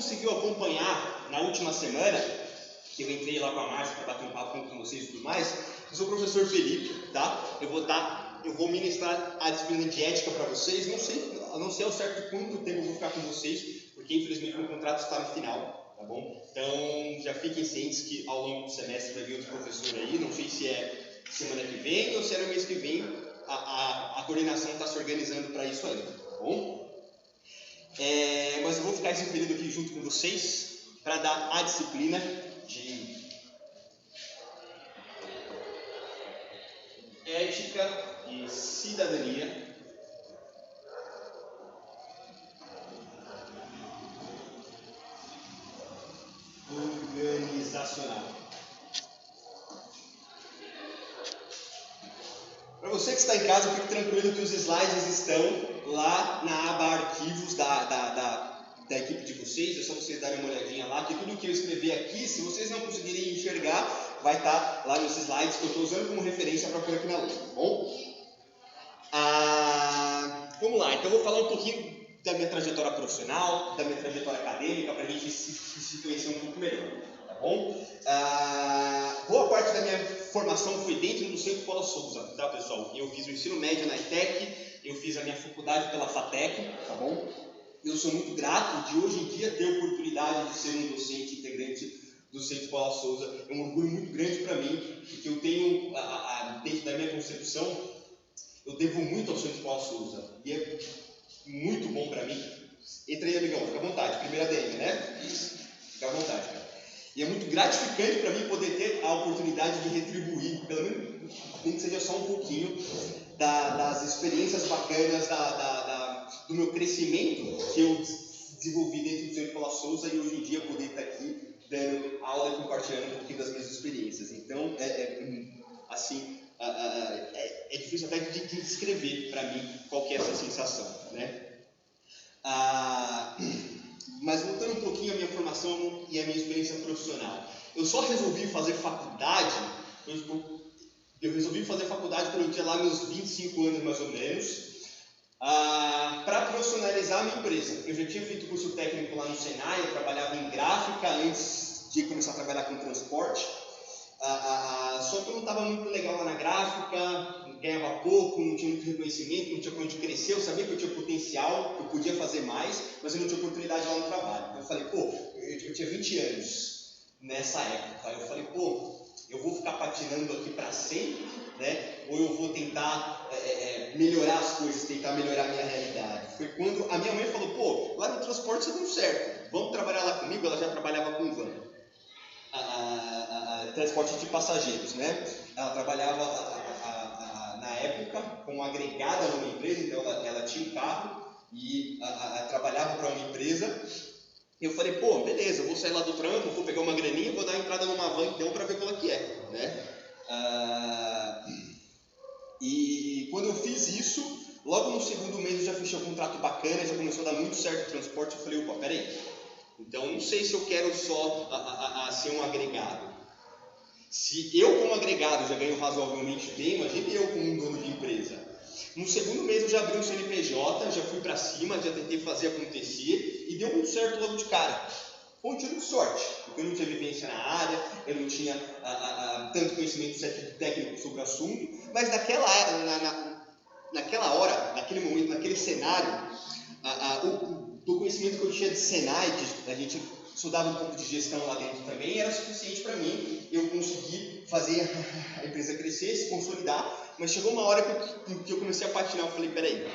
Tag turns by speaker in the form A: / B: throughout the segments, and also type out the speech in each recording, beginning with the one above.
A: conseguiu acompanhar na última semana, que eu entrei lá com a Márcia para bater um papo com vocês e tudo mais, eu sou o professor Felipe, tá? Eu vou ministrar a disciplina de ética para vocês, não sei ao certo quanto tempo eu vou ficar com vocês, porque infelizmente meu contrato está no final, tá bom? Então já fiquem cientes que ao longo do semestre vai vir outro professor aí, não sei se é semana que vem ou se é no mês que vem, a coordenação está se organizando para isso ainda, tá bom? Mas eu vou ficar esse período aqui junto com vocês para dar a disciplina de ética e cidadania organizacional. Para você que está em casa, fique tranquilo que os slides estão lá na aba arquivos da equipe de vocês. É só vocês darem uma olhadinha lá, que tudo que eu escrever aqui, se vocês não conseguirem enxergar, vai estar lá nos slides que eu estou usando como referência para pôr aqui na lousa, tá bom? Vamos lá, então eu vou falar um pouquinho da minha trajetória profissional, da minha trajetória acadêmica, para a gente se conhecer um pouco melhor, tá bom? Boa parte da minha formação foi dentro do Centro Paula Souza, tá, pessoal? Eu fiz o ensino médio na ETEC, eu fiz a minha faculdade pela FATEC, tá bom? Eu sou muito grato de hoje em dia ter a oportunidade de ser um docente integrante do Centro Paula Souza. É um orgulho muito grande para mim, porque eu tenho, dentro da minha concepção, eu devo muito ao Centro Paula Souza, e é muito bom para mim. Entra aí, amigão, fica à vontade, primeira DM, né? Fica à vontade, cara. E é muito gratificante para mim poder ter a oportunidade de retribuir, pelo menos nem que seja só um pouquinho, das experiências bacanas, do meu crescimento que eu desenvolvi dentro do Centro Paula Souza, e hoje em dia poder estar aqui dando aula e compartilhando um pouquinho das minhas experiências. Então, é difícil até de descrever para mim qual que é essa sensação, né? Mas voltando um pouquinho à minha formação e à minha experiência profissional, eu só resolvi fazer faculdade, quando eu tinha lá meus 25 anos mais ou menos, para profissionalizar a minha empresa. Eu já tinha feito curso técnico lá no Senai, eu trabalhava em gráfica antes de começar a trabalhar com transporte, só que eu não estava muito legal lá na gráfica, ganhava pouco, não tinha muito reconhecimento, não tinha para onde crescer. Eu sabia que eu tinha potencial, que eu podia fazer mais, mas eu não tinha oportunidade lá no trabalho. Então eu falei, eu tinha 20 anos nessa época. Eu falei, eu vou ficar patinando aqui para sempre, né? Ou eu vou tentar melhorar as coisas, tentar melhorar a minha realidade. Foi quando a minha mãe falou, lá no transporte você deu certo, vamos trabalhar lá comigo. Ela já trabalhava com van, transporte de passageiros, né? Ela trabalhava na época como agregada numa empresa, então ela tinha um carro e trabalhava para uma empresa. Eu falei, beleza, eu vou sair lá do trampo, vou pegar uma graninha, vou dar entrada numa van então para ver qual é que é, né? E quando eu fiz isso, logo no segundo mês eu já fechei um contrato bacana, já começou a dar muito certo o transporte. Eu falei, peraí, então não sei se eu quero só ser um agregado. Se eu como agregado já ganho razoavelmente bem, imagine eu como um dono de empresa. No segundo mês eu já abri um CNPJ, já fui para cima, já tentei fazer acontecer e deu muito certo logo de cara. Foi um tiro de sorte, porque eu não tinha vivência na área, eu não tinha tanto conhecimento técnico sobre o assunto, mas naquela hora, naquele momento, naquele cenário, o conhecimento que eu tinha de Senai, que a gente estudava um pouco de gestão lá dentro também, era suficiente para mim. Eu consegui fazer a empresa crescer, se consolidar, mas chegou uma hora que eu comecei a patinar. Eu falei, peraí,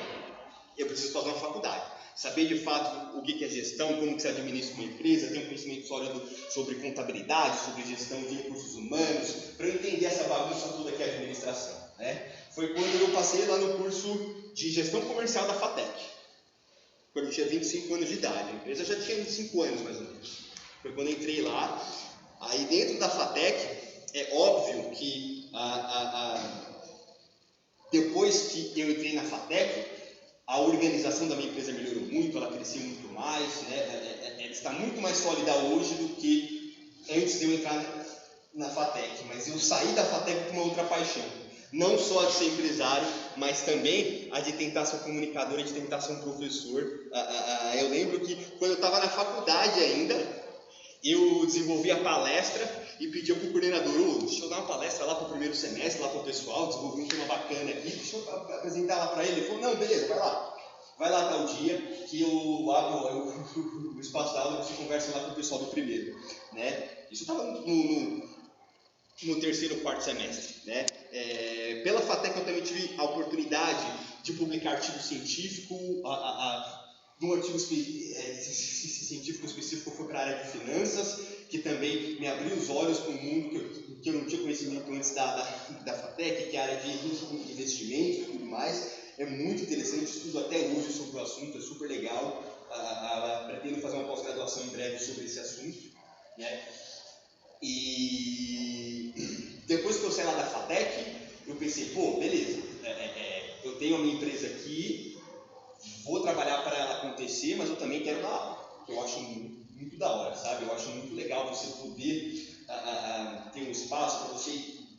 A: eu preciso fazer uma faculdade, saber de fato o que é gestão, como que se administra uma empresa, ter um conhecimento sólido sobre contabilidade, sobre gestão de recursos humanos, para eu entender essa bagunça toda que é a administração, né? Foi quando eu passei lá no curso de gestão comercial da FATEC, quando eu tinha 25 anos de idade. A empresa já tinha 25 anos mais ou menos. Foi quando eu entrei lá. Aí dentro da FATEC, é óbvio que depois que eu entrei na FATEC, a organização da minha empresa melhorou muito, ela cresceu muito mais, né? Ela está muito mais sólida hoje do que antes de eu entrar na FATEC. Mas eu saí da FATEC com uma outra paixão, não só de ser empresário, mas também a de tentar ser um comunicador, a de tentar ser um professor. Eu lembro que quando eu estava na faculdade ainda, eu desenvolvi a palestra e pedi para o coordenador, deixa eu dar uma palestra lá para o primeiro semestre, lá para o pessoal, desenvolvi um tema bacana aqui, deixa eu apresentar lá para ele. Ele falou, não, beleza, vai lá tal dia que eu abro o espaço da aula e você conversa lá com o pessoal do primeiro, né? Isso estava no terceiro, quarto semestre, né? Pela FATEC eu também tive a oportunidade de publicar artigo científico, um artigo científico específico foi para a área de finanças, que também me abriu os olhos para um mundo que eu não tinha conhecimento antes da FATEC, que é a área de investimentos e tudo mais. É muito interessante, estudo até hoje sobre o assunto, é super legal. Pretendo fazer uma pós-graduação em breve sobre esse assunto, né? E depois que eu saí lá da FATEC, eu pensei, pô, beleza, eu tenho a minha empresa aqui, vou trabalhar para ela acontecer, mas eu também quero dar aula, que eu acho muito da hora, sabe? Eu acho muito legal você poder ter um espaço para você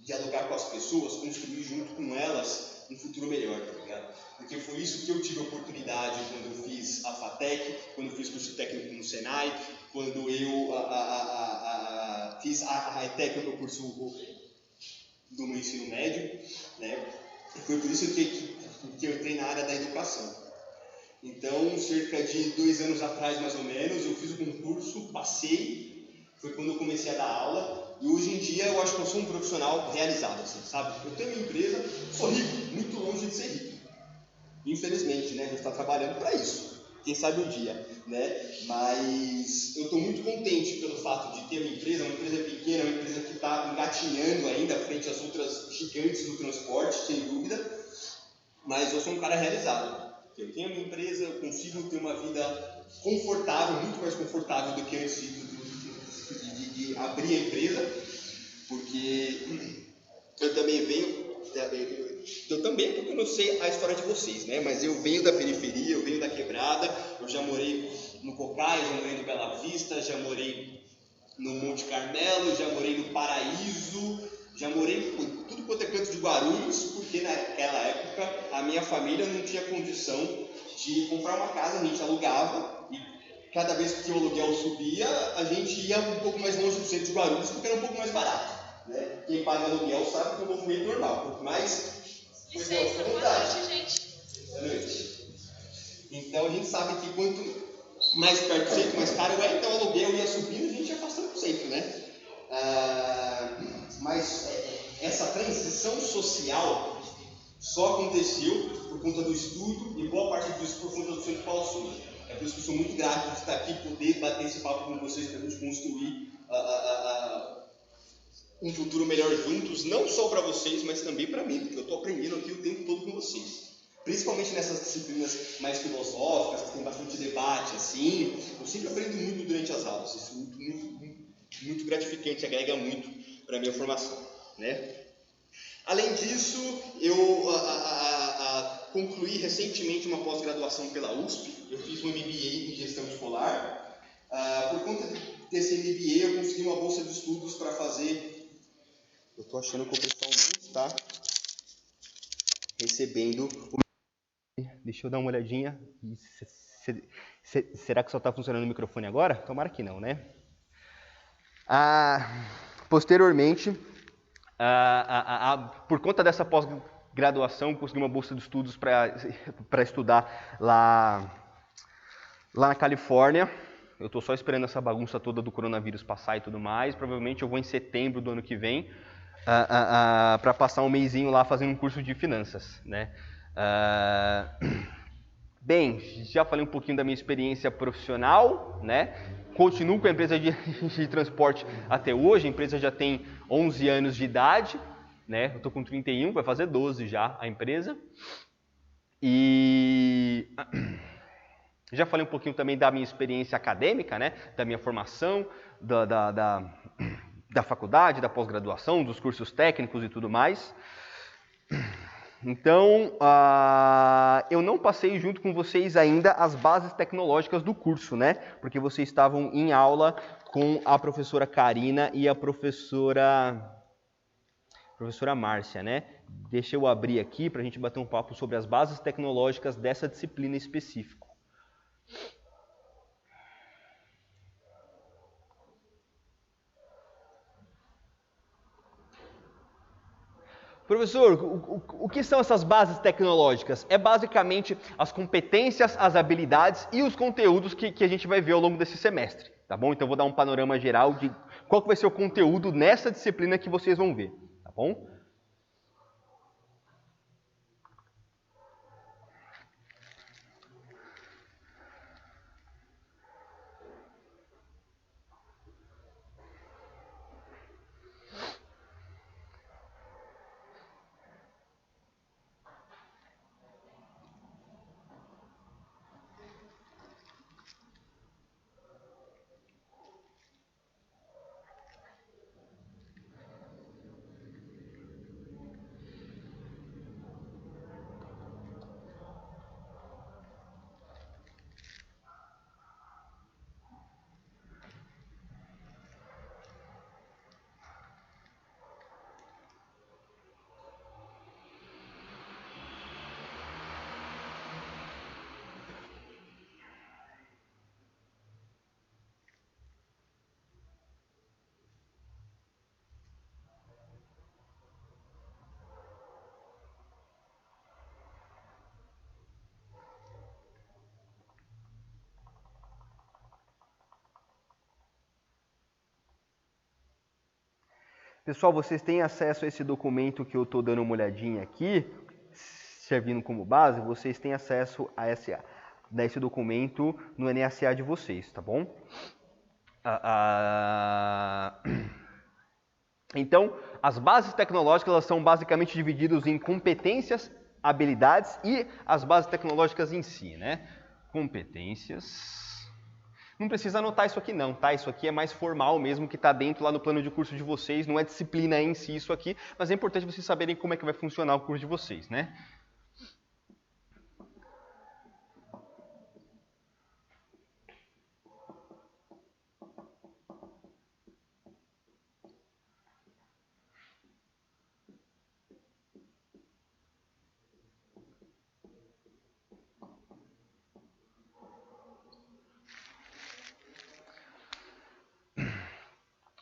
A: dialogar com as pessoas, construir junto com elas um futuro melhor, tá ligado? Porque foi isso que eu tive a oportunidade quando eu fiz a FATEC, quando eu fiz curso técnico no Senai, quando eu fiz a ETEC, que é o curso do meu ensino médio, né? Foi por isso que eu entrei na área da educação. Então, cerca de 2 anos atrás, mais ou menos, eu fiz o concurso, passei, foi quando eu comecei a dar aula, e hoje em dia eu acho que eu sou um profissional realizado, assim, sabe? Eu tenho uma empresa, sou rico, muito longe de ser rico. Infelizmente, né? A gente está trabalhando para isso. Quem sabe um dia, né? Mas eu estou muito contente pelo fato de ter uma empresa pequena, uma empresa que está engatinhando ainda frente às outras gigantes do transporte, sem dúvida. Mas eu sou um cara realizado. Eu tenho a minha empresa, eu consigo ter uma vida confortável, muito mais confortável do que antes de abrir a empresa, porque eu também porque eu não sei a história de vocês, né? Mas eu venho da periferia, eu venho da quebrada, eu já morei no Cocai, já morei no Bela Vista, já morei no Monte Carmelo, já morei no Paraíso, já morei por tudo quanto é canto de Guarulhos, porque naquela época a minha família não tinha condição de comprar uma casa, a gente alugava e cada vez que o aluguel subia, a gente ia um pouco mais longe do centro de Guarulhos porque era um pouco mais barato. Né? Quem paga aluguel sabe que é um movimento normal, quanto mais...
B: Licença, boa noite, gente.
A: Boa noite. Então a gente sabe que quanto mais perto do centro, mais caro é, então o aluguel ia subindo e a gente ia afastando do centro, né? Mas essa transição social só aconteceu por conta do estudo e boa parte disso por conta do Centro Paulo Souza. É por isso que eu sou muito grato de estar aqui e poder bater esse papo com vocês para a gente construir um futuro melhor juntos, não só para vocês, mas também para mim, porque eu estou aprendendo aqui o tempo todo com vocês. Principalmente nessas disciplinas mais filosóficas, que tem bastante debate, assim, eu sempre aprendo muito durante as aulas. Isso é muito gratificante, agrega muito para a minha formação, né? Além disso, eu concluí recentemente uma pós-graduação pela USP. Eu fiz um MBA em gestão escolar. Por conta desse MBA, eu consegui uma bolsa de estudos para fazer... Eu estou achando que o pessoal não está recebendo... Deixa eu dar uma olhadinha. Será que só está funcionando o microfone agora? Tomara que não, né? Posteriormente, por conta dessa pós-graduação, consegui uma bolsa de estudos para estudar lá na Califórnia. Eu estou só esperando essa bagunça toda do coronavírus passar e tudo mais. Provavelmente eu vou em setembro do ano que vem para passar um mêsinho lá fazendo um curso de finanças, né? Bem, já falei um pouquinho da minha experiência profissional, né? Continuo com a empresa de transporte até hoje. A empresa já tem 11 anos de idade, né? Eu estou com 31, vai fazer 12 já a empresa. E já falei um pouquinho também da minha experiência acadêmica, né? Da minha formação, da faculdade, da pós-graduação, dos cursos técnicos e tudo mais. Então, eu não passei junto com vocês ainda as bases tecnológicas do curso, né? Porque vocês estavam em aula com a professora Karina e a professora Márcia, né?
C: Deixa eu abrir aqui para a gente bater um papo sobre as bases tecnológicas dessa disciplina específica. Professor, o que são essas bases tecnológicas? É basicamente as competências, as habilidades e os conteúdos que a gente vai ver ao longo desse semestre, tá bom? Então eu vou dar um panorama geral de qual que vai ser o conteúdo nessa disciplina que vocês vão ver, tá bom? Pessoal, vocês têm acesso a esse documento que eu estou dando uma olhadinha aqui, servindo como base, vocês têm acesso a esse documento no NSA de vocês, tá bom? Então, as bases tecnológicas elas são basicamente divididas em competências, habilidades e as bases tecnológicas em si, né? Competências... Não precisa anotar isso aqui não, tá? Isso aqui é mais formal mesmo, que está dentro lá no plano de curso de vocês, não é disciplina em si isso aqui, mas é importante vocês saberem como é que vai funcionar o curso de vocês, né?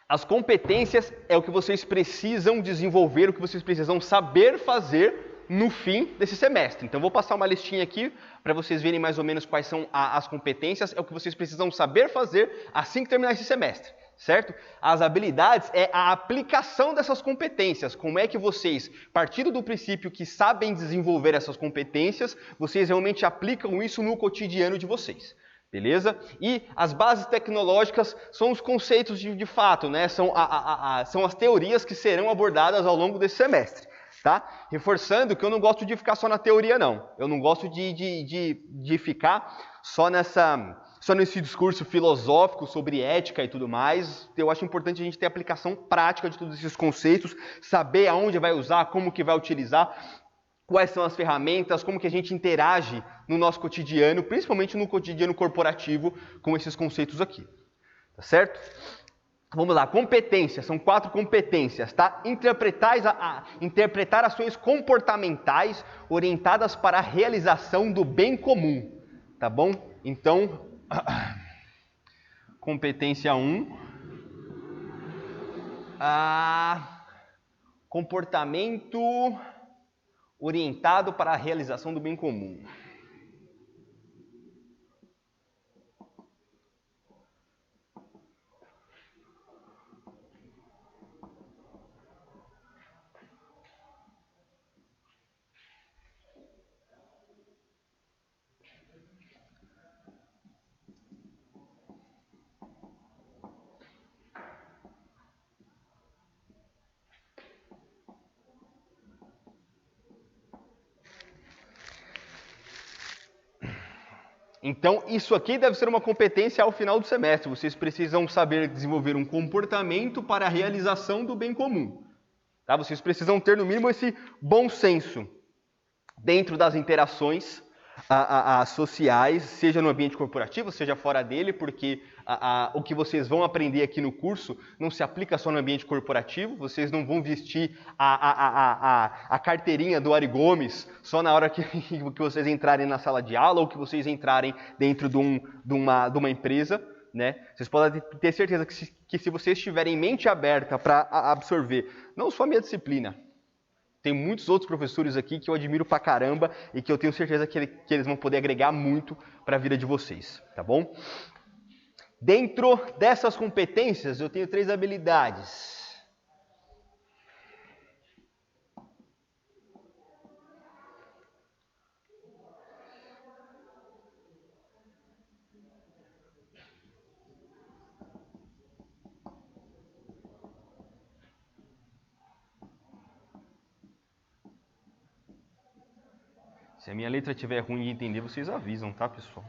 C: As competências é o que vocês precisam desenvolver, o que vocês precisam saber fazer no fim desse semestre. Então, vou passar uma listinha aqui para vocês verem mais ou menos quais são as competências, é o que vocês precisam saber fazer assim que terminar esse semestre, certo? As habilidades é a aplicação dessas competências, como é que vocês, partindo do princípio que sabem desenvolver essas competências, vocês realmente aplicam isso no cotidiano de vocês. Beleza? E as bases tecnológicas são os conceitos de fato, né? São as teorias que serão abordadas ao longo desse semestre. Tá? Reforçando que eu não gosto de ficar só na teoria, não. Eu não gosto de ficar só nesse discurso filosófico sobre ética e tudo mais. Eu acho importante a gente ter aplicação prática de todos esses conceitos, saber aonde vai usar, como que vai utilizar, quais são as ferramentas, como que a gente interage no nosso cotidiano, principalmente no cotidiano corporativo, com esses conceitos aqui. Tá certo? Vamos lá, competências, são 4 competências, tá? Interpretar ações comportamentais orientadas para a realização do bem comum, tá bom? Então, competência 1, comportamento orientado para a realização do bem comum. Então, isso aqui deve ser uma competência ao final do semestre. Vocês precisam saber desenvolver um comportamento para a realização do bem comum. Tá? Vocês precisam ter, no mínimo, esse bom senso dentro das interações sociais, seja no ambiente corporativo, seja fora dele, porque o que vocês vão aprender aqui no curso não se aplica só no ambiente corporativo, vocês não vão vestir a carteirinha do Ari Gomes só na hora que vocês entrarem na sala de aula ou que vocês entrarem dentro de uma empresa, né? Vocês podem ter certeza que se vocês tiverem mente aberta para absorver não só a minha disciplina, tem muitos outros professores aqui que eu admiro pra caramba e que eu tenho certeza que eles vão poder agregar muito para a vida de vocês, tá bom? Dentro dessas competências, eu tenho 3 habilidades. Se a minha letra estiver ruim de entender, vocês avisam, tá, pessoal?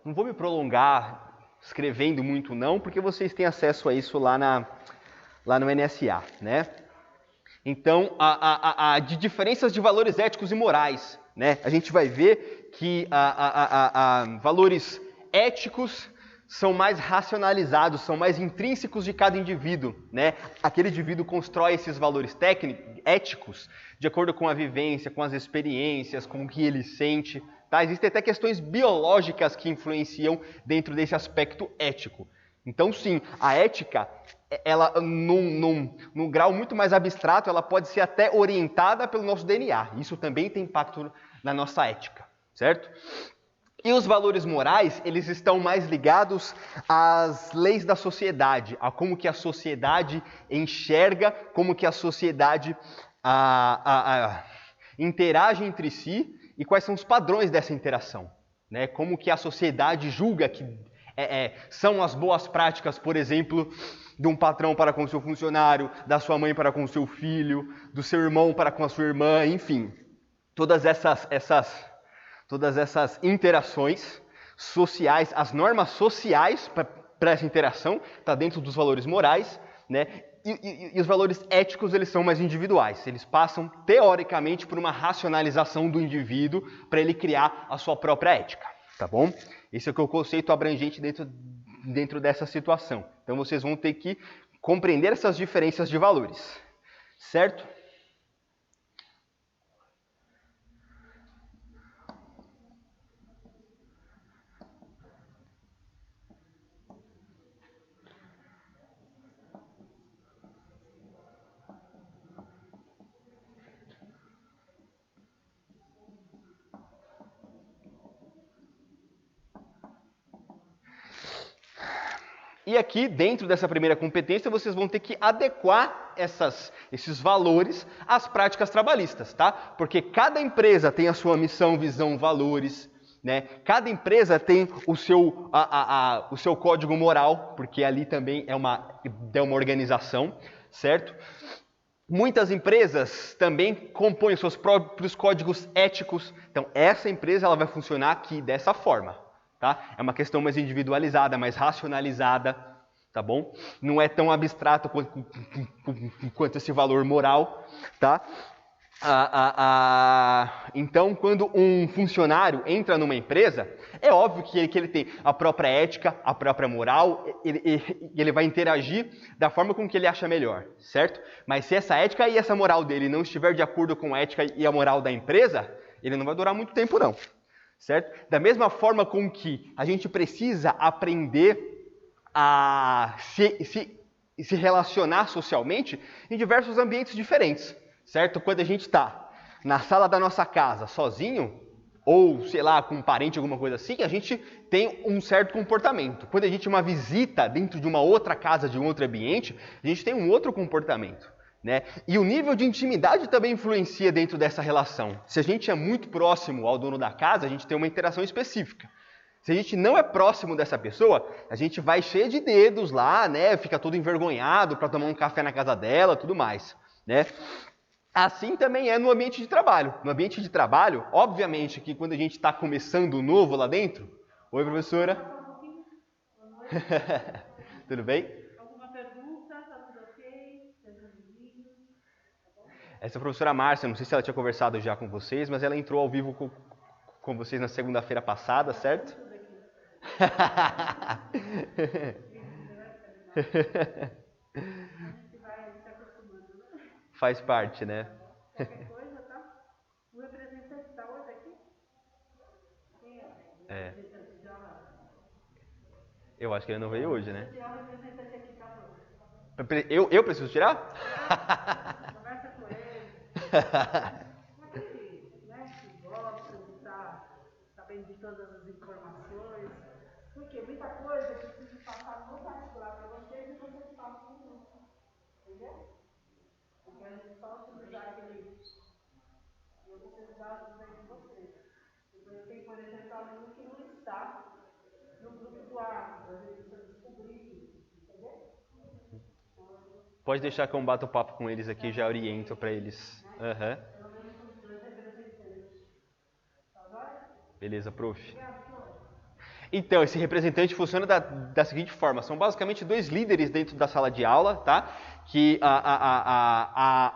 C: Não vou me prolongar escrevendo muito não, porque vocês têm acesso a isso lá no NSA, né? Então, de diferenças de valores éticos e morais, né? A gente vai ver que valores éticos são mais racionalizados, são mais intrínsecos de cada indivíduo, né? Aquele indivíduo constrói esses valores éticos de acordo com a vivência, com as experiências, com o que ele sente, tá? Existem até questões biológicas que influenciam dentro desse aspecto ético. Então, sim, a ética, ela, num grau muito mais abstrato, ela pode ser até orientada pelo nosso DNA. Isso também tem impacto na nossa ética, certo? E os valores morais, eles estão mais ligados às leis da sociedade, a como que a sociedade enxerga, como que a sociedade interage entre si e quais são os padrões dessa interação, né? Como que a sociedade julga que são as boas práticas, por exemplo, de um patrão para com o seu funcionário, da sua mãe para com o seu filho, do seu irmão para com a sua irmã, enfim. Todas essas interações sociais, as normas sociais para essa interação, está dentro dos valores morais, né? E os valores éticos, eles são mais individuais. Eles passam, teoricamente, por uma racionalização do indivíduo para ele criar a sua própria ética, tá bom? Esse é o conceito abrangente dentro dessa situação. Então, vocês vão ter que compreender essas diferenças de valores, certo? E aqui, dentro dessa primeira competência, vocês vão ter que adequar esses valores às práticas trabalhistas, tá? Porque cada empresa tem a sua missão, visão, valores, né? Cada empresa tem o seu código moral, porque ali também é uma organização, certo? Muitas empresas também compõem seus próprios códigos éticos. Então, essa empresa ela vai funcionar aqui dessa forma. Tá? É uma questão mais individualizada, mais racionalizada, tá bom? Não é tão abstrato quanto esse valor moral, tá? Então, quando um funcionário entra numa empresa, é óbvio que ele tem a própria ética, a própria moral, ele vai interagir da forma com que ele acha melhor, certo? Mas se essa ética e essa moral dele não estiver de acordo com a ética e a moral da empresa, ele não vai durar muito tempo, não. Certo? Da mesma forma com que a gente precisa aprender a se relacionar socialmente em diversos ambientes diferentes, certo? Quando a gente está na sala da nossa casa sozinho, ou, sei lá, com um parente, alguma coisa assim, a gente tem um certo comportamento. Quando a gente tem uma visita dentro de uma outra casa, de um outro ambiente, a gente tem um outro comportamento, né? E o nível de intimidade também influencia dentro dessa relação. Se a gente é muito próximo ao dono da casa, a gente tem uma interação específica. Se a gente não é próximo dessa pessoa, a gente vai cheio de dedos lá, né? Fica todo envergonhado para tomar um café na casa dela, tudo mais, né? Assim também é no ambiente de trabalho. No ambiente de trabalho, obviamente que quando a gente está começando novo lá dentro... Oi, professora. Tudo bem?
D: Alguma pergunta? Tá tudo ok? Seja bem-vindo.
C: Essa professora Márcia, não sei se ela tinha conversado já com vocês, mas ela entrou ao vivo com vocês na segunda-feira passada, certo? Faz parte, né?
D: Qualquer coisa, tá? O representante está hoje aqui? Quem é? O representante de aula?
C: Eu acho que ele não veio hoje, né?
D: Se o representante aqui tá
C: Eu preciso tirar?
D: Conversa com ele. Aquele, né, que gosta de estar sabendo de todas as informações. Porque muita coisa eu preciso passar no particular para vocês e vocês passam no grupo. Entendeu? Porque a gente só utilizar aquele. Eu vou precisar dos aí de vocês. Então eu tenho, por exemplo, aluno que não está no grupo do árbitro. A gente precisa descobrir, entendeu?
C: Pode deixar que eu bato o papo com eles aqui, já oriento para eles. Uhum.
D: Pelo menos os dois representantes. Tá bom?
C: Beleza, prof. Então, esse representante funciona da seguinte forma. São basicamente dois líderes dentro da sala de aula, tá? Que a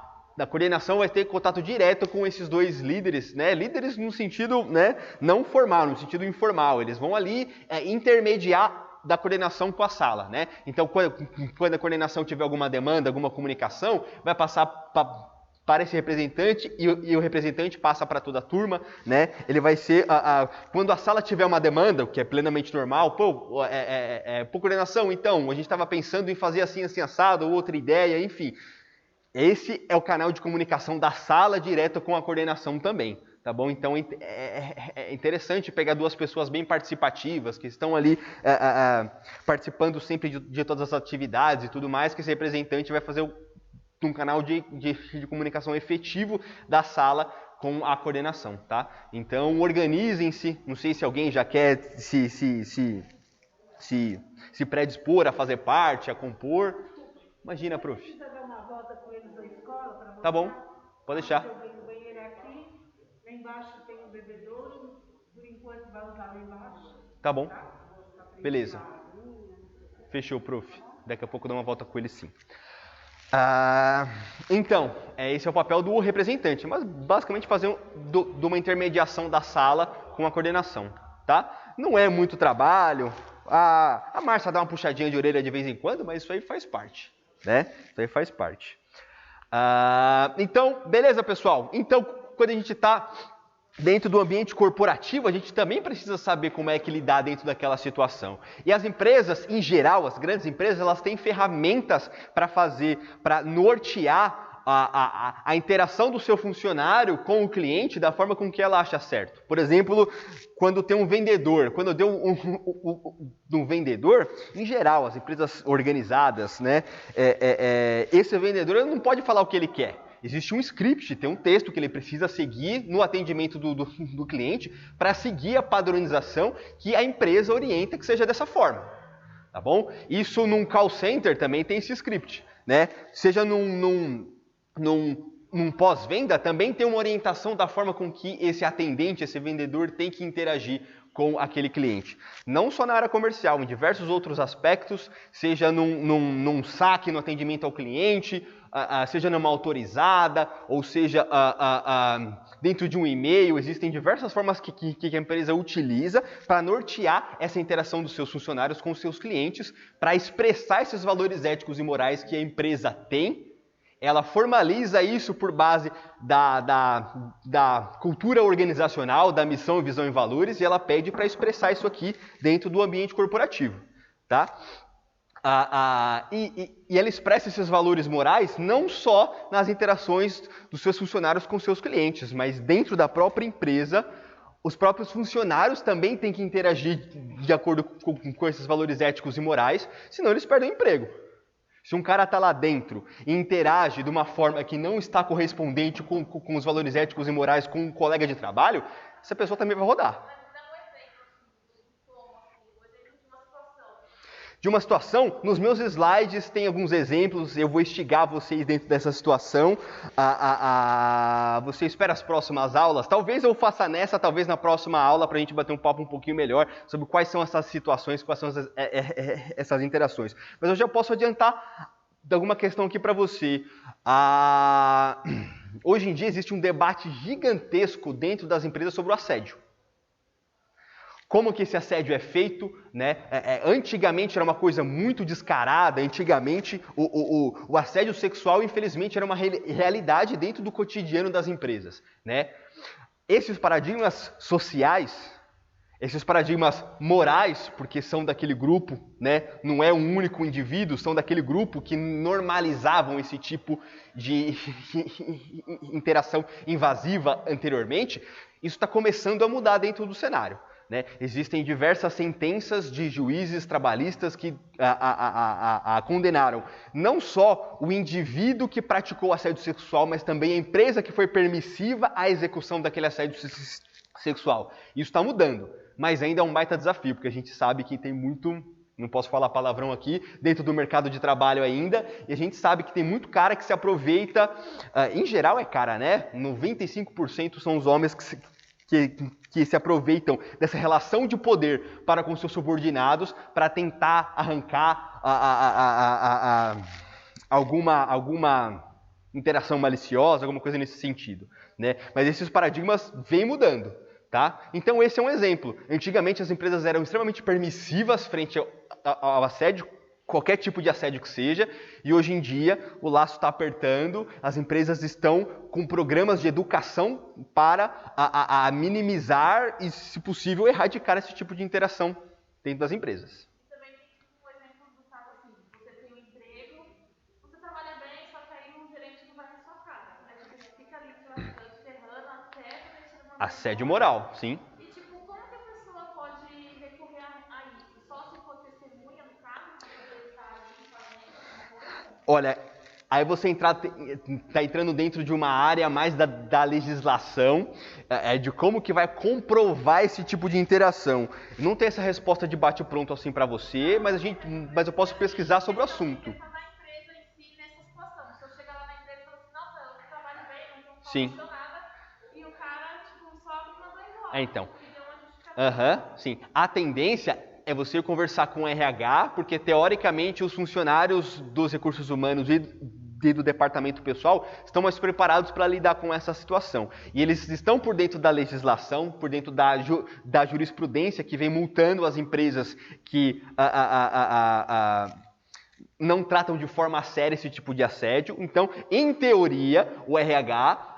C: coordenação vai ter contato direto com esses dois líderes, né? Líderes no sentido, né, não formal, no sentido informal. Eles vão ali intermediar da coordenação com a sala, né? Então, quando a coordenação tiver alguma demanda, alguma comunicação, vai passar para esse representante e o representante passa para toda a turma, né? Ele vai ser, quando a sala tiver uma demanda, o que é plenamente normal, pô, coordenação, então, a gente estava pensando em fazer assim, assim, assado, outra ideia, enfim. Esse é o canal de comunicação da sala direto com a coordenação também, tá bom? Então é interessante pegar duas pessoas bem participativas, que estão ali participando sempre de todas as atividades e tudo mais, que esse representante vai fazer um canal de comunicação efetivo da sala com a coordenação, tá? Então organizem-se, não sei se alguém já quer se predispor a fazer parte, a compor. Imagina, prof.
D: Precisa dar uma volta com eles na escola para mostrar.
C: Tá bom, pode deixar.
D: O banheiro é aqui, lá embaixo tem um bebedouro, por enquanto vai usar lá embaixo.
C: Tá bom,
D: Tá?
C: beleza. Fechou, prof. Daqui a pouco eu dou uma volta com ele sim. Então, esse é o papel do representante, mas basicamente fazer de uma intermediação da sala com a coordenação, tá? Não é muito trabalho, a Márcia dá uma puxadinha de orelha de vez em quando, mas isso aí faz parte, né? Isso aí faz parte. Então, beleza, pessoal? Então, quando a gente está dentro do ambiente corporativo, a gente também precisa saber como é que lidar dentro daquela situação. E as empresas, em geral, as grandes empresas, elas têm ferramentas para nortear a interação do seu funcionário com o cliente da forma com que ela acha certo. Por exemplo, quando tem um vendedor, quando eu dei um vendedor, em geral, as empresas organizadas, né, esse vendedor não pode falar o que ele quer. Existe um script, tem um texto que ele precisa seguir no atendimento do cliente para seguir a padronização que a empresa orienta que seja dessa forma, tá bom? Isso num call center também tem esse script, né? Seja num pós-venda também tem uma orientação da forma com que esse atendente, esse vendedor tem que interagir com aquele cliente. Não só na área comercial, em diversos outros aspectos, seja num saque no atendimento ao cliente, seja numa autorizada, ou seja dentro de um e-mail, existem diversas formas que a empresa utiliza para nortear essa interação dos seus funcionários com os seus clientes, para expressar esses valores éticos e morais que a empresa tem. Ela formaliza isso por base da cultura organizacional, da missão, visão e valores, e ela pede para expressar isso aqui dentro do ambiente corporativo, tá? E ela expressa esses valores morais não só nas interações dos seus funcionários com seus clientes, mas dentro da própria empresa, os próprios funcionários também têm que interagir de acordo com esses valores éticos e morais, senão eles perdem o emprego. Se um cara está lá dentro e interage de uma forma que não está correspondente com os valores éticos e morais com um colega de trabalho, essa pessoa também vai rodar. De uma situação, nos meus slides tem alguns exemplos, eu vou instigar vocês dentro dessa situação. Você espera as próximas aulas? Talvez eu faça nessa, talvez na próxima aula, para a gente bater um papo um pouquinho melhor sobre quais são essas situações, quais são essas interações. Mas eu já posso adiantar alguma questão aqui para você. Hoje em dia existe um debate gigantesco dentro das empresas sobre o assédio. Como que esse assédio é feito, né? Antigamente era uma coisa muito descarada, antigamente o assédio sexual, infelizmente, era uma realidade dentro do cotidiano das empresas, né? Esses paradigmas sociais, esses paradigmas morais, porque são daquele grupo, né? Não é um único indivíduo, são daquele grupo que normalizavam esse tipo de interação invasiva anteriormente, isso está começando a mudar dentro do cenário. Né? Existem diversas sentenças de juízes trabalhistas que condenaram não só o indivíduo que praticou assédio sexual, mas também a empresa que foi permissiva à execução daquele assédio sexual. Isso está mudando, mas ainda é um baita desafio, porque a gente sabe que tem muito, não posso falar palavrão aqui, dentro do mercado de trabalho ainda, e a gente sabe que tem muito cara que se aproveita, em geral é cara, né? 95% são os homens que se aproveitam dessa relação de poder para com seus subordinados para tentar arrancar alguma interação maliciosa, alguma coisa nesse sentido, né? Mas esses paradigmas vêm mudando, tá? Então esse é um exemplo. Antigamente as empresas eram extremamente permissivas frente ao assédio, qualquer tipo de assédio que seja, e hoje em dia o laço está apertando, as empresas estão com programas de educação para minimizar e, se possível, erradicar esse tipo de interação dentro das empresas.
B: E também tem um exemplo do caso assim, você tem um emprego, você trabalha bem, só que aí um gerente não vai na sua cara. Aí você fica ali te ferrando até você tirar uma
C: Assédio moral, sim.
B: E tipo, como que a pessoa pode recorrer a isso? Só se for testemunha no caso, para poder estar fazendo?
C: Olha, aí você está entrando dentro de uma área mais da legislação, de como que vai comprovar esse tipo de interação. Não tem essa resposta de bate-pronto assim para você, mas eu posso pesquisar sobre o assunto.
B: Na empresa em si, nessa situação. Se eu chegar lá na empresa e falar assim, nossa, eu trabalho bem, mas não
C: Sim.
B: faço nada, e o cara, tipo, só me mandou embora.
C: Então.
B: E deu uma justificativa.
C: Sim. A tendência é você conversar com o RH, porque teoricamente os funcionários dos recursos humanos e do departamento pessoal estão mais preparados para lidar com essa situação. E eles estão por dentro da legislação, por dentro da jurisprudência que vem multando as empresas que não tratam de forma séria esse tipo de assédio. Então, em teoria, o RH,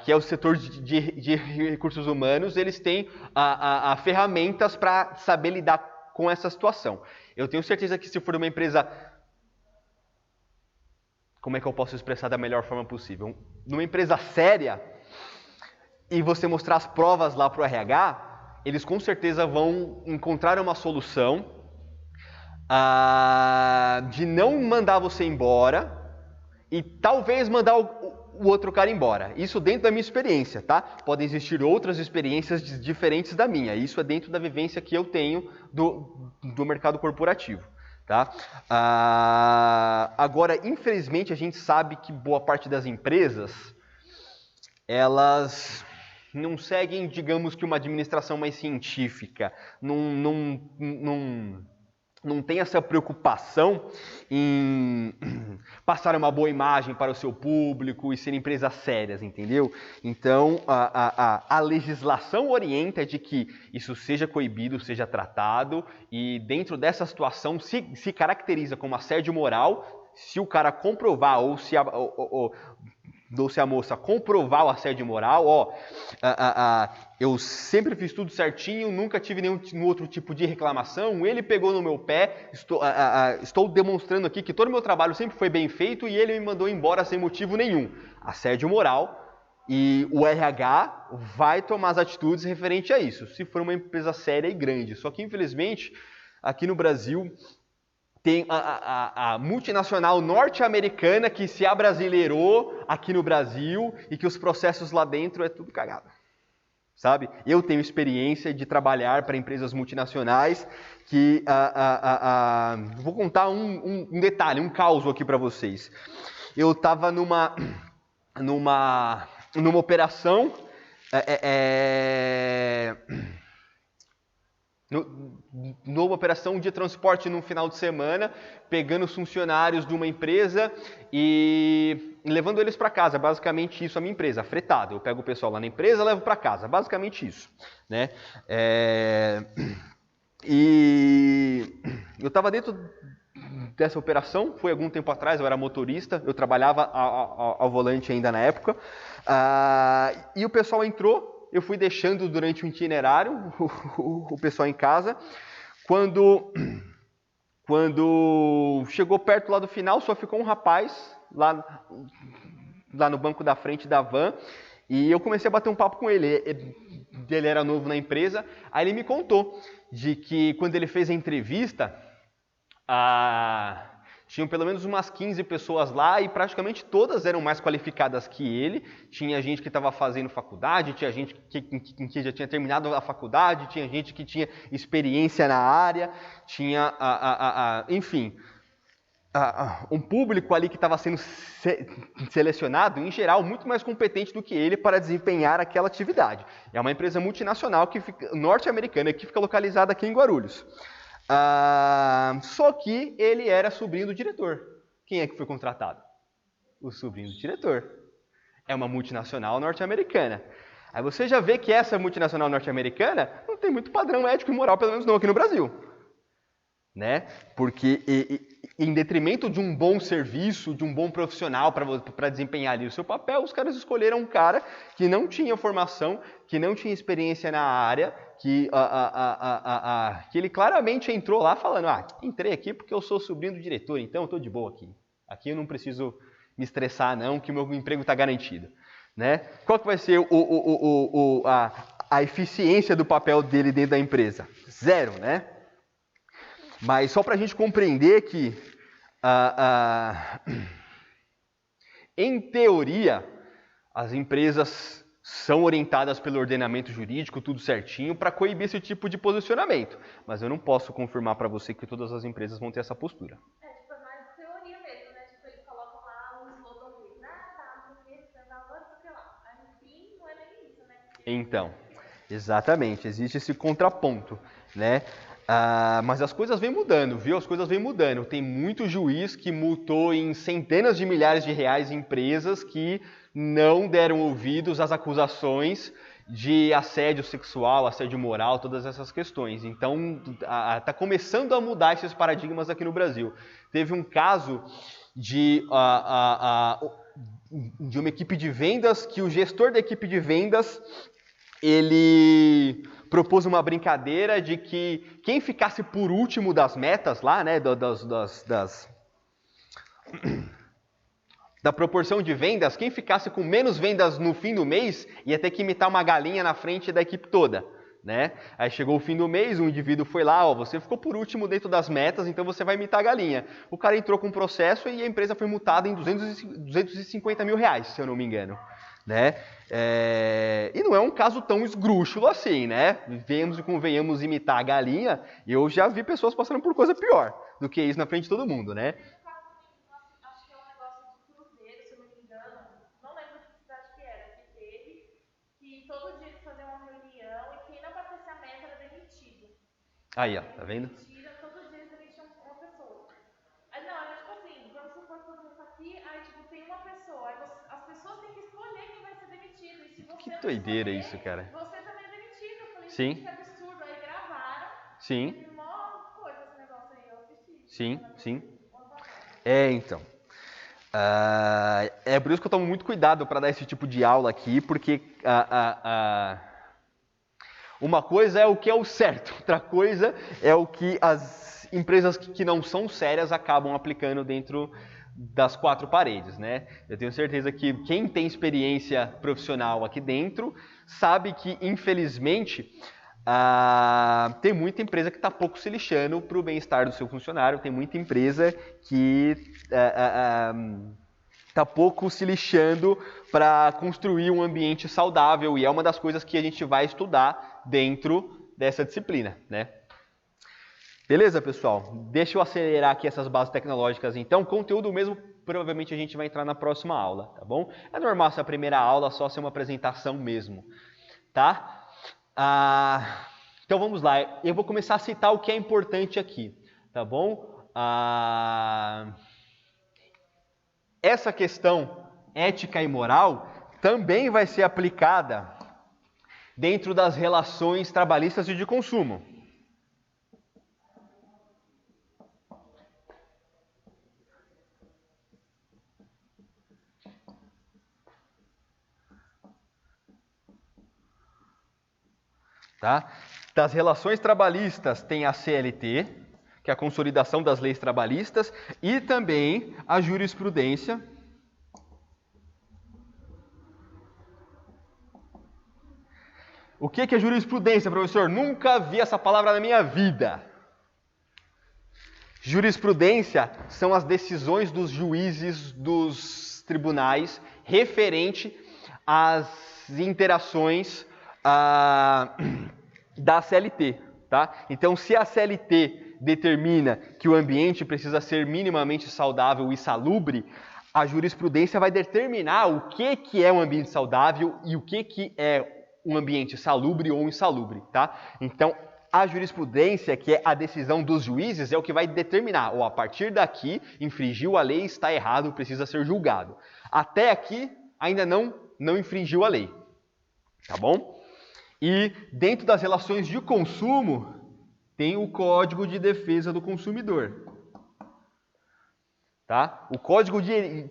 C: que é o setor de recursos humanos, eles têm ferramentas para saber lidar com essa situação. Eu tenho certeza que se for uma empresa... Como é que eu posso expressar da melhor forma possível? Numa empresa séria, e você mostrar as provas lá para o RH, eles com certeza vão encontrar uma solução de não mandar você embora e talvez mandar o outro cara embora. Isso dentro da minha experiência, tá? Podem existir outras experiências diferentes da minha. Isso é dentro da vivência que eu tenho do mercado corporativo. Tá? Agora, infelizmente, a gente sabe que boa parte das empresas, elas não seguem, digamos que uma administração mais científica, não tem essa preocupação em passar uma boa imagem para o seu público e ser empresas sérias, entendeu? Então, a legislação orienta de que isso seja coibido, seja tratado, e dentro dessa situação se caracteriza como assédio moral se o cara comprovar ou mandou-se a moça comprovar o assédio moral, eu sempre fiz tudo certinho, nunca tive nenhum outro tipo de reclamação, ele pegou no meu pé, estou demonstrando aqui que todo o meu trabalho sempre foi bem feito e ele me mandou embora sem motivo nenhum. Assédio moral, e o RH vai tomar as atitudes referente a isso, se for uma empresa séria e grande. Só que, infelizmente, aqui no Brasil, tem a multinacional norte-americana que se abrasileirou aqui no Brasil e que os processos lá dentro é tudo cagado. Sabe? Eu tenho experiência de trabalhar para empresas multinacionais que... vou contar um detalhe, um caos aqui para vocês. Eu estava numa operação... numa operação de transporte num final de semana, pegando os funcionários de uma empresa e levando eles para casa. Basicamente isso, a minha empresa, fretado. Eu pego o pessoal lá na empresa e levo para casa. Basicamente isso, né? E eu estava dentro dessa operação, foi algum tempo atrás, eu era motorista, eu trabalhava ao volante ainda na época, e o pessoal entrou. Eu fui deixando durante o itinerário o pessoal em casa. Quando chegou perto lá do final, só ficou um rapaz lá no banco da frente da van. E eu comecei a bater um papo com ele. Ele era novo na empresa. Aí ele me contou de que quando ele fez a entrevista, tinham pelo menos umas 15 pessoas lá e praticamente todas eram mais qualificadas que ele. Tinha gente que estava fazendo faculdade, tinha gente que já tinha terminado a faculdade, tinha gente que tinha experiência na área, tinha, enfim, um público ali que estava sendo selecionado, em geral, muito mais competente do que ele para desempenhar aquela atividade. É uma empresa multinacional norte-americana que fica localizada aqui em Guarulhos. Só que ele era sobrinho do diretor. Quem é que foi contratado? O sobrinho do diretor. É uma multinacional norte-americana. Aí você já vê que essa multinacional norte-americana não tem muito padrão ético e moral, pelo menos não aqui no Brasil. Né? Porque em detrimento de um bom serviço, de um bom profissional para desempenhar ali o seu papel, os caras escolheram um cara que não tinha formação, que não tinha experiência na área, que ele claramente entrou lá falando, entrei aqui porque eu sou sobrinho do diretor, então eu estou de boa aqui. Aqui eu não preciso me estressar não, que o meu emprego está garantido. Né? Qual que vai ser a eficiência do papel dele dentro da empresa? Zero, né? Mas só para a gente compreender que, em teoria, as empresas são orientadas pelo ordenamento jurídico, tudo certinho, para coibir esse tipo de posicionamento. Mas eu não posso confirmar para você que todas as empresas vão ter essa postura.
B: Tipo, é mais teoria mesmo, né? Tipo, eles colocam lá um slogan deles. Porque não sei lá. Mas no fim, não é nem isso, né?
C: Então, exatamente, existe esse contraponto, né? Mas as coisas vêm mudando, viu? As coisas vêm mudando. Tem muito juiz que multou em centenas de milhares de reais empresas que não deram ouvidos às acusações de assédio sexual, assédio moral, todas essas questões. Então, está começando a mudar esses paradigmas aqui no Brasil. Teve um caso de uma equipe de vendas que o gestor da equipe de vendas ele propôs uma brincadeira de que quem ficasse por último das metas lá, né, da proporção de vendas, quem ficasse com menos vendas no fim do mês ia ter que imitar uma galinha na frente da equipe toda. Né? Aí chegou o fim do mês, um indivíduo foi lá, você ficou por último dentro das metas, então você vai imitar a galinha. O cara entrou com um processo e a empresa foi multada em 250 mil reais, se eu não me engano. Né? E não é um caso tão esdrúxulo assim, né? Vemos e convenhamos imitar a galinha, e eu já vi pessoas passando por coisa pior do que isso na frente de todo mundo, né?
B: Acho que é um negócio de Cruzeiro, se eu não me engano. Não lembro de que cidade que era, que teve, que todo dia eles faziam uma reunião e quem não batesse a meta era demitido.
C: Aí, ó, tá vendo?
B: Todos os dias demitiam uma pessoa. Aí não, era tipo assim, vamos supor que todo mundo tá aqui, aí tipo, tem uma pessoa, aí as pessoas têm que escolher quem vai ser demitido. E se você
C: Que
B: não
C: doideira
B: escolher,
C: isso, cara.
B: você também é demitido. Eu falei,
C: Sim.
B: gente, que absurdo. Aí gravaram.
C: Sim.
B: Teve mó coisa esse negócio aí, eu assisti.
C: Sim, sim.
B: Ano passado.
C: Então. É por isso que eu tomo muito cuidado para dar esse tipo de aula aqui, porque uma coisa é o que é o certo, outra coisa é o que as empresas que não são sérias acabam aplicando dentro das quatro paredes, né? Eu tenho certeza que quem tem experiência profissional aqui dentro sabe que, infelizmente, tem muita empresa que está pouco se lixando para o bem-estar do seu funcionário, tem muita empresa que está pouco se lixando para construir um ambiente saudável, e é uma das coisas que a gente vai estudar dentro dessa disciplina, né? Beleza, pessoal? Deixa eu acelerar aqui essas bases tecnológicas, então. Conteúdo mesmo, provavelmente a gente vai entrar na próxima aula, tá bom? É normal essa primeira aula só ser uma apresentação mesmo, tá? Então vamos lá. Eu vou começar a citar o que é importante aqui, tá bom? Essa questão ética e moral também vai ser aplicada dentro das relações trabalhistas e de consumo. Tá? Das relações trabalhistas tem a CLT, que é a consolidação das leis trabalhistas, e também a jurisprudência. O que é jurisprudência, professor? Nunca vi essa palavra na minha vida. Jurisprudência são as decisões dos juízes dos tribunais referente às interações da CLT, tá? Então, se a CLT determina que o ambiente precisa ser minimamente saudável e salubre, a jurisprudência vai determinar o que é um ambiente saudável e o que é um ambiente salubre ou insalubre, tá? Então, a jurisprudência, que é a decisão dos juízes, é o que vai determinar, a partir daqui, infringiu a lei, está errado, precisa ser julgado. Até aqui, ainda não infringiu a lei, tá bom? E dentro das relações de consumo, tem o Código de Defesa do Consumidor. Tá? O Código de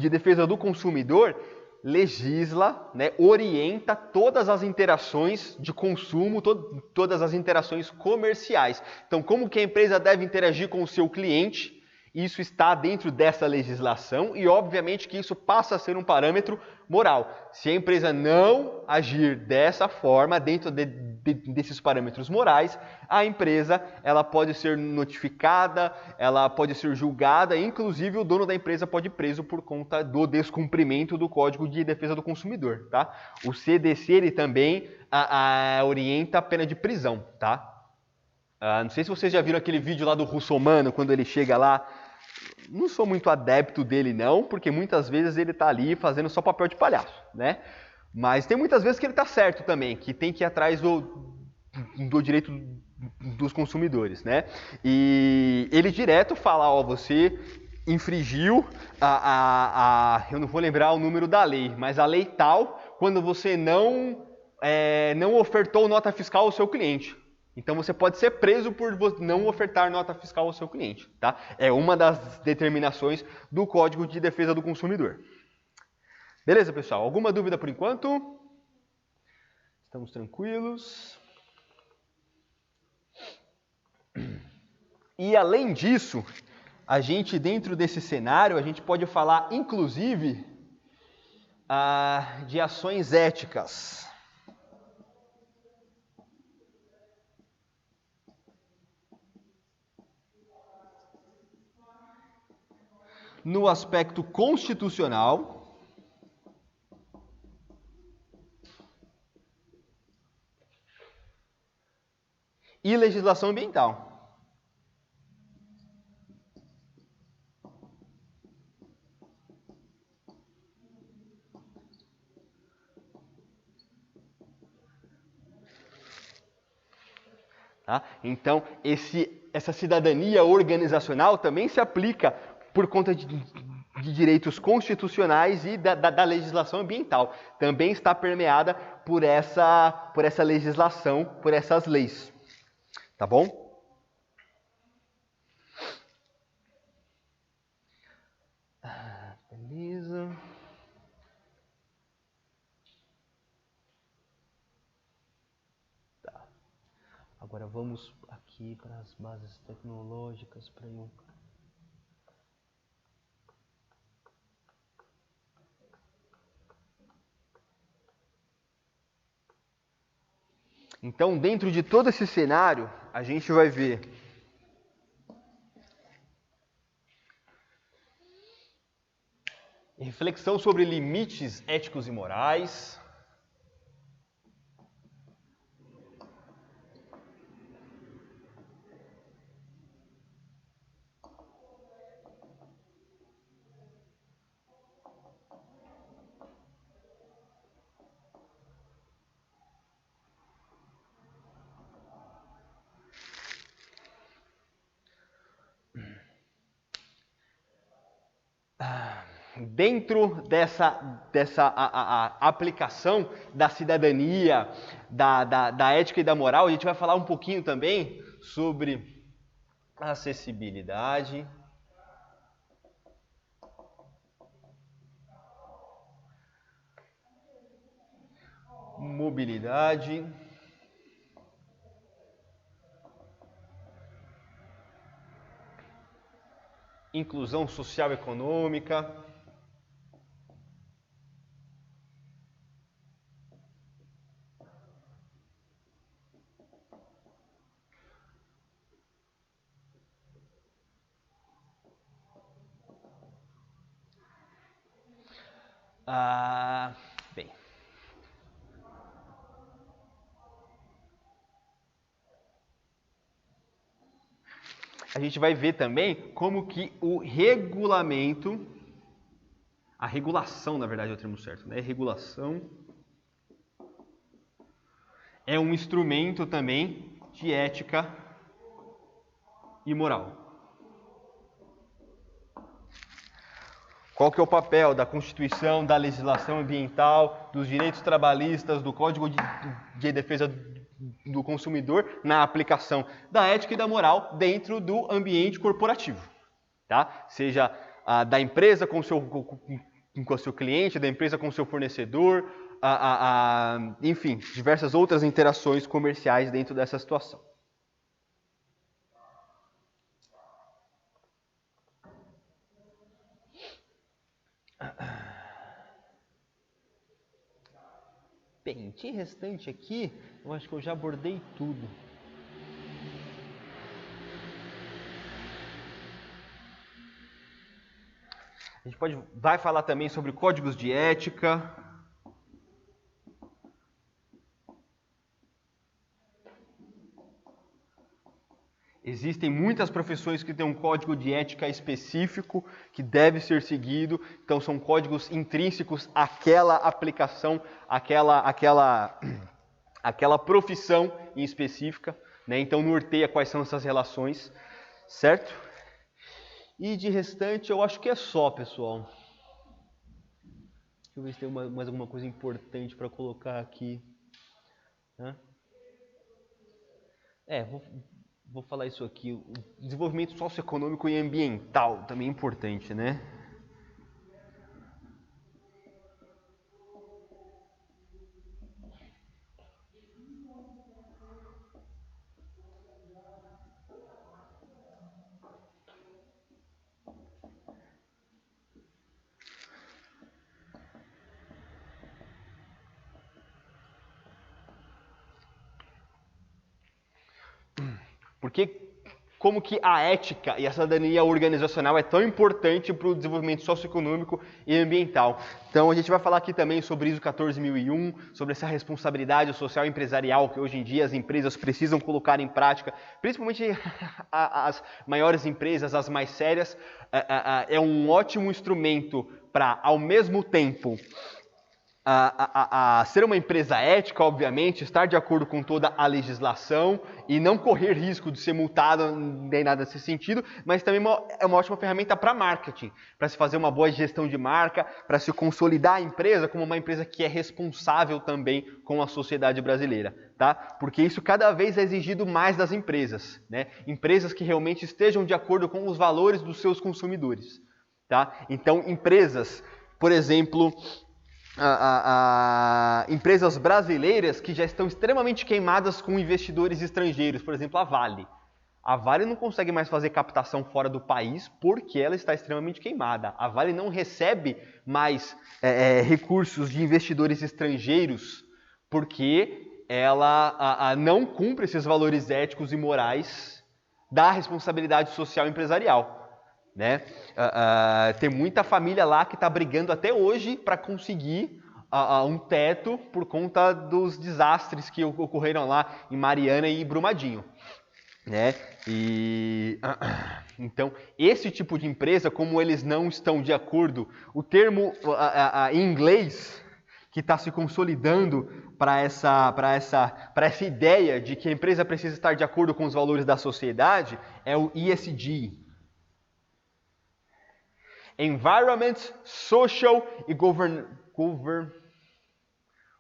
C: Defesa do Consumidor legisla, né, orienta todas as interações de consumo, todas as interações comerciais. Então, como que a empresa deve interagir com o seu cliente? Isso está dentro dessa legislação e, obviamente, que isso passa a ser um parâmetro moral. Se a empresa não agir dessa forma, dentro desses parâmetros morais, a empresa ela pode ser notificada, ela pode ser julgada, inclusive o dono da empresa pode ir preso por conta do descumprimento do Código de Defesa do Consumidor. Tá? O CDC ele também orienta a pena de prisão. Tá? Não sei se vocês já viram aquele vídeo lá do Russomano, quando ele chega lá. Não sou muito adepto dele não, porque muitas vezes ele está ali fazendo só papel de palhaço, né? Mas tem muitas vezes que ele está certo também, que tem que ir atrás do direito dos consumidores, né? E ele direto fala, você infringiu eu não vou lembrar o número da lei, mas a lei tal, quando você não ofertou nota fiscal ao seu cliente. Então você pode ser preso por não ofertar nota fiscal ao seu cliente, tá? É uma das determinações do Código de Defesa do Consumidor. Beleza, pessoal? Alguma dúvida por enquanto? Estamos tranquilos? E além disso, a gente dentro desse cenário, a gente pode falar inclusive de ações éticas. No aspecto constitucional e legislação ambiental. Tá? Então, essa cidadania organizacional também se aplica por conta de direitos constitucionais e da legislação ambiental. Também está permeada por essa legislação, por essas leis. Tá bom? Agora vamos aqui para as bases tecnológicas para eu... Então, dentro de todo esse cenário, a gente vai ver reflexão sobre limites éticos e morais, dentro dessa aplicação da cidadania, da ética e da moral, a gente vai falar um pouquinho também sobre acessibilidade, mobilidade, inclusão social e econômica, bem, a gente vai ver também como que o regulamento, a regulação, na verdade é o termo certo, né? Regulação é um instrumento também de ética e moral. Qual que é o papel da Constituição, da legislação ambiental, dos direitos trabalhistas, do Código de Defesa do Consumidor na aplicação da ética e da moral dentro do ambiente corporativo, tá? Seja da empresa com o seu cliente, da empresa com o seu fornecedor, enfim, diversas outras interações comerciais dentro dessa situação. Bem, de restante aqui, eu acho que eu já abordei tudo. A gente vai falar também sobre códigos de ética. Existem muitas profissões que têm um código de ética específico que deve ser seguido. Então, são códigos intrínsecos àquela aplicação, àquela profissão em específica, né? Então, norteia quais são essas relações, certo? E de restante, eu acho que é só, pessoal. Deixa eu ver se tem mais alguma coisa importante para colocar aqui. Vou falar isso aqui. O desenvolvimento socioeconômico e ambiental também é importante, né? Porque como que a ética e a cidadania organizacional é tão importante para o desenvolvimento socioeconômico e ambiental. Então a gente vai falar aqui também sobre ISO 14001, sobre essa responsabilidade social empresarial que hoje em dia as empresas precisam colocar em prática, principalmente as maiores empresas, as mais sérias. É um ótimo instrumento para, ao mesmo tempo, ser uma empresa ética, obviamente, estar de acordo com toda a legislação e não correr risco de ser multado nem nada nesse sentido, mas também é uma ótima ferramenta para marketing, para se fazer uma boa gestão de marca, para se consolidar a empresa como uma empresa que é responsável também com a sociedade brasileira, tá? Porque isso cada vez é exigido mais das empresas, né? Empresas que realmente estejam de acordo com os valores dos seus consumidores, tá? Então, empresas, por exemplo, empresas brasileiras que já estão extremamente queimadas com investidores estrangeiros, por exemplo, a Vale. A Vale não consegue mais fazer captação fora do país porque ela está extremamente queimada. A Vale não recebe mais recursos de investidores estrangeiros porque ela não cumpre esses valores éticos e morais da responsabilidade social empresarial. Né? Tem muita família lá que está brigando até hoje para conseguir um teto por conta dos desastres que ocorreram lá em Mariana e Brumadinho. Né? Então, esse tipo de empresa, como eles não estão de acordo, o termo em inglês que está se consolidando para essa ideia de que a empresa precisa estar de acordo com os valores da sociedade é o ESG. Environment, Social e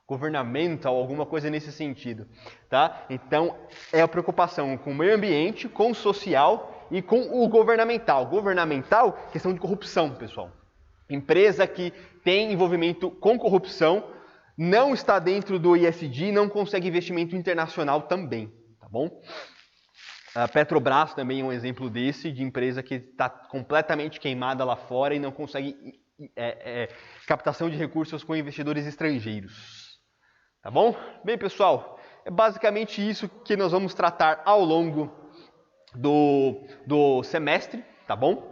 C: Governamental, alguma coisa nesse sentido, tá? Então, é a preocupação com o meio ambiente, com o social e com o governamental. Governamental, questão de corrupção, pessoal. Empresa que tem envolvimento com corrupção não está dentro do ESG, não consegue investimento internacional também, tá bom? A Petrobras também é um exemplo desse, de empresa que está completamente queimada lá fora e não consegue captação de recursos com investidores estrangeiros. Tá bom? Bem, pessoal, é basicamente isso que nós vamos tratar ao longo do semestre, tá bom?